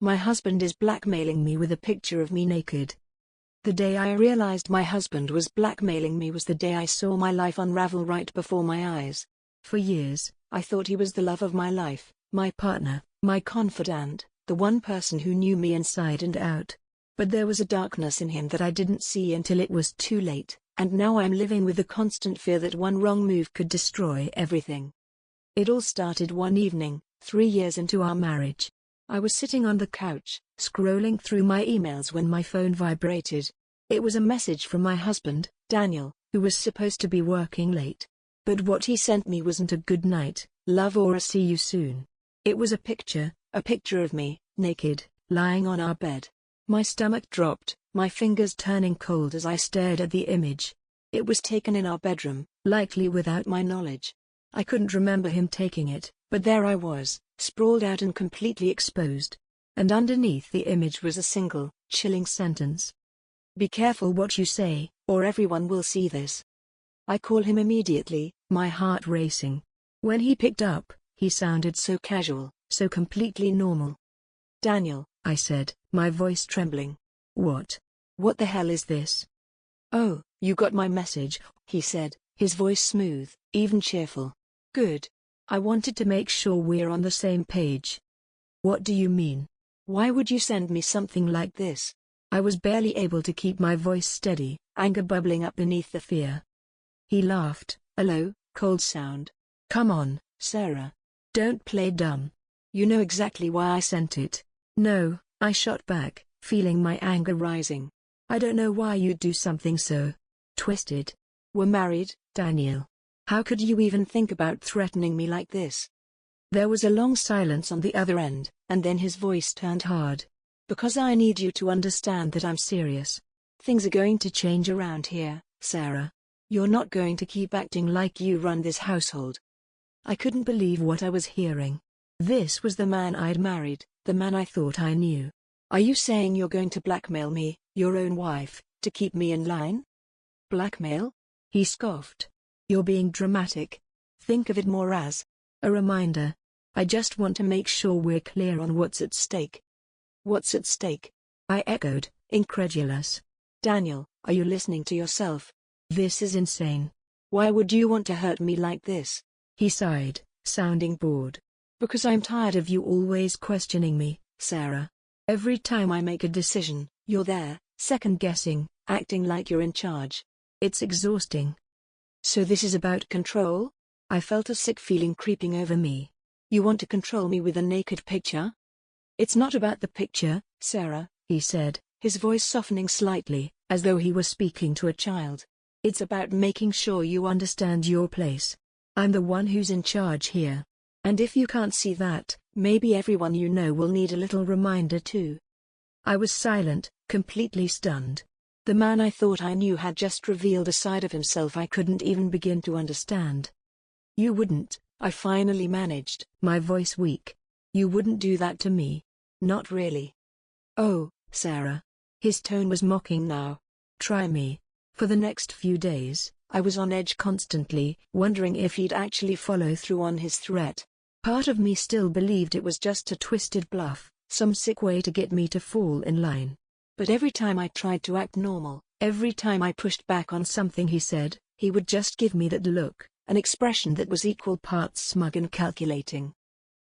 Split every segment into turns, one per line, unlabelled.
My husband is blackmailing me with a picture of me naked. The day I realized my husband was blackmailing me was the day I saw my life unravel right before my eyes. For years, I thought he was the love of my life, my partner, my confidant, the one person who knew me inside and out. But there was a darkness in him that I didn't see until it was too late, and now I'm living with the constant fear that one wrong move could destroy everything. It all started one evening, 3 years into our marriage. I was sitting on the couch, scrolling through my emails when my phone vibrated. It was a message from my husband, Daniel, who was supposed to be working late. But what he sent me wasn't a good night, love or a see you soon. It was a picture of me, naked, lying on our bed. My stomach dropped, my fingers turning cold as I stared at the image. It was taken in our bedroom, likely without my knowledge. I couldn't remember him taking it, but there I was, sprawled out and completely exposed. And underneath the image was a single, chilling sentence. "Be careful what you say, or everyone will see this." I call him immediately, my heart racing. When he picked up, he sounded so casual, so completely normal. "Daniel," I said, my voice trembling. What the hell is this?" "Oh, you got my message," he said, his voice smooth, even cheerful. "Good. I wanted to make sure we're on the same page." "What do you mean? Why would you send me something like this?" I was barely able to keep my voice steady, anger bubbling up beneath the fear. He laughed, a low, cold sound. "Come on, Sarah. Don't play dumb. You know exactly why I sent it." "No," I shot back, feeling my anger rising. "I don't know why you'd do something so twisted. We're married, Daniel. How could you even think about threatening me like this?" There was a long silence on the other end, and then his voice turned hard. "Because I need you to understand that I'm serious. Things are going to change around here, Sarah. You're not going to keep acting like you run this household." I couldn't believe what I was hearing. This was the man I'd married, the man I thought I knew. "Are you saying you're going to blackmail me, your own wife, to keep me in line?" "Blackmail?" He scoffed. "You're being dramatic. Think of it more as a reminder. I just want to make sure we're clear on what's at stake." "What's at stake?" I echoed, incredulous. "Daniel, are you listening to yourself? This is insane. Why would you want to hurt me like this?" He sighed, sounding bored. "Because I'm tired of you always questioning me, Sarah. Every time I make a decision, you're there, second-guessing, acting like you're in charge. It's exhausting." "So this is about control?" I felt a sick feeling creeping over me. "You want to control me with a naked picture?" "It's not about the picture, Sarah," he said, his voice softening slightly, as though he were speaking to a child. "It's about making sure you understand your place. I'm the one who's in charge here. And if you can't see that, maybe everyone you know will need a little reminder too." I was silent, completely stunned. The man I thought I knew had just revealed a side of himself I couldn't even begin to understand. "You wouldn't," I finally managed, my voice weak. "You wouldn't do that to me. Not really." "Oh, Sarah." His tone was mocking now. "Try me." For the next few days, I was on edge constantly, wondering if he'd actually follow through on his threat. Part of me still believed it was just a twisted bluff, some sick way to get me to fall in line. But every time I tried to act normal, every time I pushed back on something he said, he would just give me that look, an expression that was equal parts smug and calculating.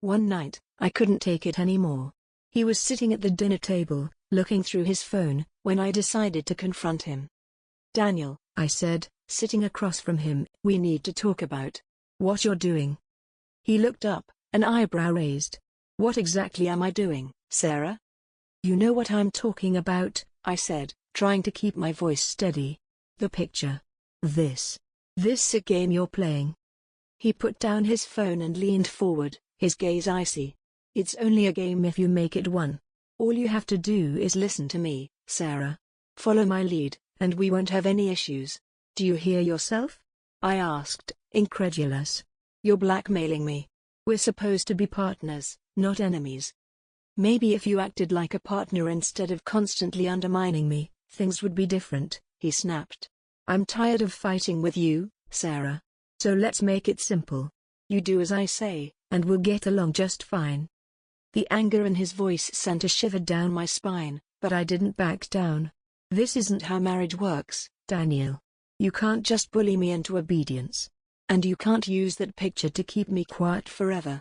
One night, I couldn't take it anymore. He was sitting at the dinner table, looking through his phone, when I decided to confront him. "Daniel," I said, sitting across from him, "we need to talk about what you're doing." He looked up, an eyebrow raised. "What exactly am I doing, Sarah?" "You know what I'm talking about," I said, trying to keep my voice steady. "The picture. This sick game you're playing." He put down his phone and leaned forward, his gaze icy. "It's only a game if you make it one. All you have to do is listen to me, Sarah. Follow my lead, and we won't have any issues. Do you hear yourself?" I asked, incredulous. "You're blackmailing me. We're supposed to be partners, not enemies. Maybe if you acted like a partner instead of constantly undermining me, things would be different," he snapped. "I'm tired of fighting with you, Sarah. So let's make it simple. You do as I say, and we'll get along just fine." The anger in his voice sent a shiver down my spine, but I didn't back down. "This isn't how marriage works, Daniel. You can't just bully me into obedience. And you can't use that picture to keep me quiet forever."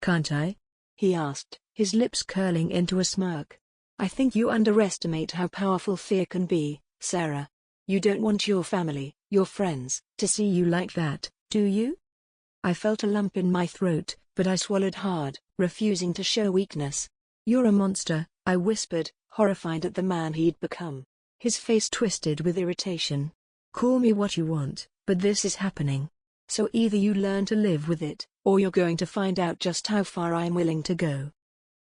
"Can't I?" he asked, his lips curling into a smirk. "I think you underestimate how powerful fear can be, Sarah. You don't want your family, your friends, to see you like that, do you?" I felt a lump in my throat, but I swallowed hard, refusing to show weakness. "You're a monster," I whispered, horrified at the man he'd become. His face twisted with irritation. "Call me what you want, but this is happening. So either you learn to live with it, or you're going to find out just how far I'm willing to go."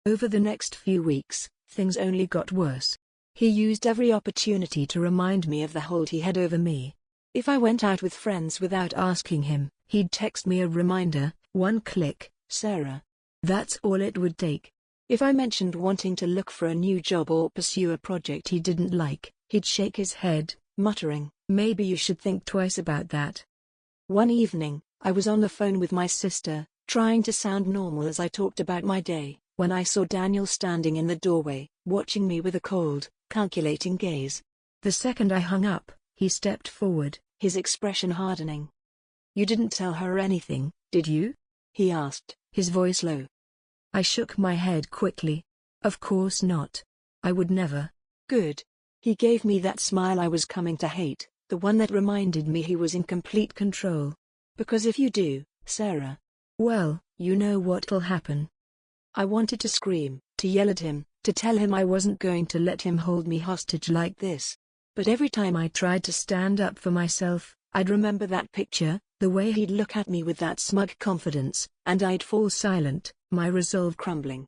Over the next few weeks, things only got worse. He used every opportunity to remind me of the hold he had over me. If I went out with friends without asking him, he'd text me a reminder, "One click, Sarah." That's all it would take. If I mentioned wanting to look for a new job or pursue a project he didn't like, he'd shake his head, muttering, "Maybe you should think twice about that." One evening, I was on the phone with my sister, trying to sound normal as I talked about my day, when I saw Daniel standing in the doorway, watching me with a cold, calculating gaze. The second I hung up, he stepped forward, his expression hardening. "You didn't tell her anything, did you?" he asked, his voice low. I shook my head quickly. "Of course not. I would never." "Good." He gave me that smile I was coming to hate, the one that reminded me he was in complete control. "Because if you do, Sarah, well, you know what'll happen." I wanted to scream, to yell at him, to tell him I wasn't going to let him hold me hostage like this. But every time I tried to stand up for myself, I'd remember that picture, the way he'd look at me with that smug confidence, and I'd fall silent, my resolve crumbling.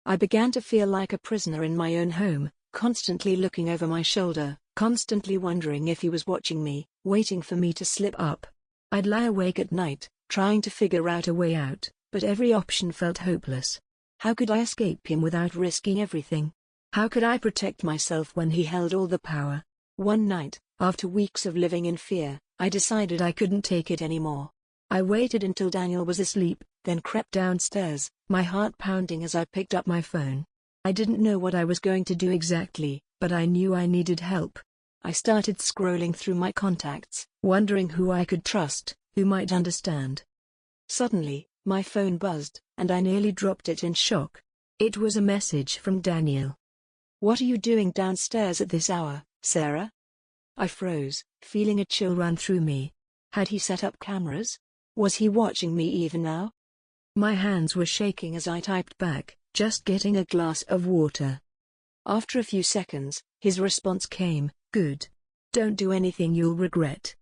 I began to feel like a prisoner in my own home, constantly looking over my shoulder, constantly wondering if he was watching me, waiting for me to slip up. I'd lie awake at night, trying to figure out a way out, but every option felt hopeless. How could I escape him without risking everything? How could I protect myself when he held all the power? One night, after weeks of living in fear, I decided I couldn't take it anymore. I waited until Daniel was asleep, then crept downstairs, my heart pounding as I picked up my phone. I didn't know what I was going to do exactly, but I knew I needed help. I started scrolling through my contacts, wondering who I could trust, who might understand. Suddenly, my phone buzzed, and I nearly dropped it in shock. It was a message from Daniel. "What are you doing downstairs at this hour, Sarah?" I froze, feeling a chill run through me. Had he set up cameras? Was he watching me even now? My hands were shaking as I typed back, "Just getting a glass of water." After a few seconds, his response came, "Good. Don't do anything you'll regret."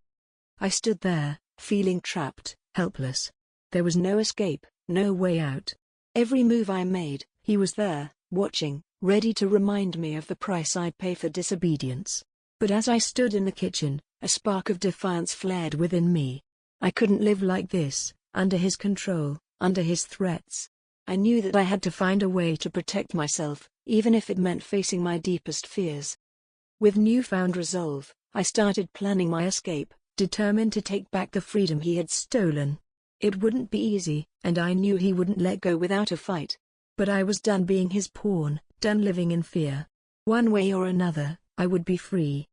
I stood there, feeling trapped, helpless. There was no escape, no way out. Every move I made, he was there, watching, ready to remind me of the price I'd pay for disobedience. But as I stood in the kitchen, a spark of defiance flared within me. I couldn't live like this, under his control, under his threats. I knew that I had to find a way to protect myself, even if it meant facing my deepest fears. With newfound resolve, I started planning my escape, determined to take back the freedom he had stolen. It wouldn't be easy, and I knew he wouldn't let go without a fight. But I was done being his pawn, done living in fear. One way or another, I would be free.